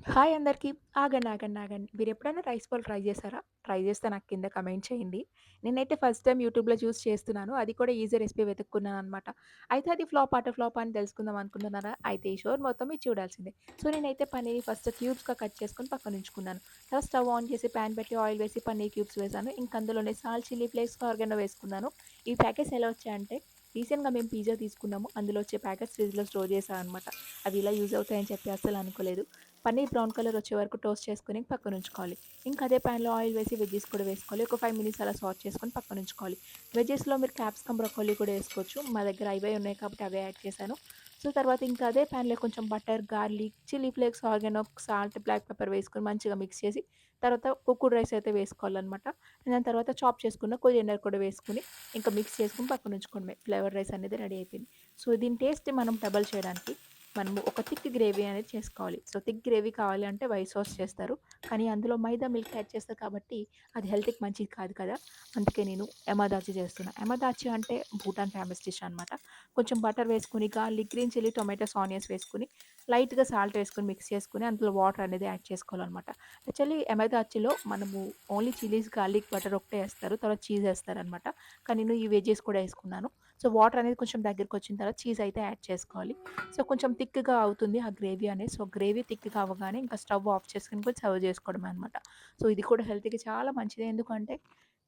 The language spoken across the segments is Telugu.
హాయ్ అందరికి. ఆగండి. మీరెప్పుడైనా రైస్ బాల్ ట్రై చేశారా? ట్రై చేస్తే నాకు కింద కమెంట్ చేయండి. నేనైతే ఫస్ట్ టైమ్ యూట్యూబ్‌లో చూసి చేస్తున్నాను. అది కూడా ఈజీ రెసిపీ వెతుక్కున్నాననమాట. అయితే అది ఫ్లాప్ అటర్ ఫ్లాప్ అని తెలుసుకుందాం అనుకుంటున్నారా? అయితే ఈ షో మొత్తం మీరు చూడాల్సిందే. సో, నేనైతే పన్నీర్‌ని ఫస్ట్ క్యూబ్స్‌గా కట్ చేసుకొని పక్కనుంచుకున్నాను. తర్వాత స్టవ్ ఆన్ చేసి పాన్ పెట్టి ఆయిల్ వేసి పన్నీర్ క్యూబ్స్ వేశాను. ఇంక అందులోనే సాల్ట్, చిల్లీ ఫ్లేక్స్, ఆరిగానో వేసుకున్నాను. ఈ ప్యాకెట్స్ ఎలా వచ్చాయంటే రీసెంట్‌గా మేము పిజ్జా తీసుకున్నాము. అందులో వచ్చే ప్యాకెట్స్ ఫ్రిడ్జ్‌లో స్టోర్ చేశా అనమాట. అవి ఇలా యూజ్ అవుతాయని చెప్పి అస్సలు అనుకోలేదు. పన్నీర్ బ్రౌన్ కలర్ వచ్చే వరకు టోస్ట్ చేసుకొని పక్కనుంచుకోవాలి. ఇంకా అదే ప్యాన్‌లో ఆయిల్ వేసి వెజ్జీస్ కూడా వేసుకోవాలి. ఒక 5 మినిట్స్ అలా సాట్ చేసుకొని పక్కనుంచుకోవాలి. వెజ్జీస్‌లో మీరు క్యాప్సికమ్, బ్రొకోలీ కూడా ఏసుకోవచ్చు. మా దగ్గర అవే ఉన్నాయి కాబట్టి అవే యాడ్ చేశాను. సో, తర్వాత ఇంకా అదే ప్యాన్‌లో కొంచెం butter, garlic, chilli flakes, oregano, salt, black pepper వేసుకొని మంచిగా మిక్స్ చేసి తర్వాత కుక్డ్ రైస్ అయితే వేసుకోవాలనమాట. దాని తర్వాత చాప్ చేసుకున్న కొరియండర్ కూడా వేసుకొని ఇంకా మిక్స్ చేసుకొని పక్కనుంచుకోవడమే. ఫ్లేవర్డ్ రైస్ అనేది రెడీ అయిపోయింది. సో, దీని టేస్ట్ మనం డబల్ చేయడానికి మనము ఒక థిక్ గ్రేవీ అనేది చేసుకోవాలి. సో, థిక్ గ్రేవీ కావాలి అంటే వైట్ సాస్ చేస్తారు. కానీ అందులో మైదా మిల్క్ యాడ్ చేస్తారు కాబట్టి అది హెల్త్‌కి మంచిది కాదు కదా! అందుకే నేను యమదాచి చేస్తున్నా. యమదాచి అంటే భూటాన్ ఫేమస్ డిష్ అనమాట. కొంచెం బటర్ వేసుకొని, garlic, green chilli, tomatoes, onions వేసుకొని, లైట్‌గా సాల్ట్ వేసుకొని మిక్స్ చేసుకొని అందులో వాటర్ అనేది యాడ్ చేసుకోవాలనమాట. యాక్చువల్లీ యమదాచిలో మనము ఓన్లీ చిల్లీస్, గార్లిక్, బటర్ ఒకటే ఏస్తారు. తర్వాత చీజ్ ఏస్తారనమాట. కానీ నేను ఈ వెజ్జీస్ కూడా ఏసుకున్నాను. సో, వాటర్ అనేది కొంచెం దగ్గరకొచ్చిన తర్వాత చీజ్ అయితే యాడ్ చేసుకోవాలి. సో, కొంచెం థిక్‌గా అవుతుంది ఆ గ్రేవీ అనేది. సో, గ్రేవీ థిక్‌గా అవ్వగానే ఇంకా స్టవ్ ఆఫ్ చేసుకొని కూడా సర్వ్ చేసుకోవడమే అనమాట. సో, ఇది కూడా హెల్త్‌కి చాలా మంచిది. ఎందుకంటే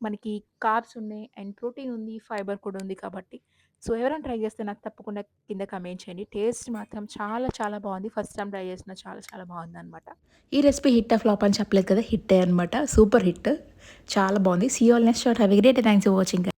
మనకి కార్బ్స్ ఉన్నాయి అండ్ ప్రోటీన్ ఉంది, ఫైబర్ కూడా ఉంది కాబట్టి. సో, ఎవరైనా ట్రై చేస్తే నాకు తప్పకుండా కింద కామెంట్ చేయండి. టేస్ట్ మాత్రం చాలా చాలా బావుంది. ఫస్ట్ టైమ్ ట్రై చేసిన చాలా చాలా బావుందనమాట. ఈ రెసిపీ హిట్టా ఫ్లాపా అని చెప్పలేదు కదా! హిట్టే అనమాట. Super hit. చాలా బావుంది. See you all next shot. Have a great day. Thanks for watching.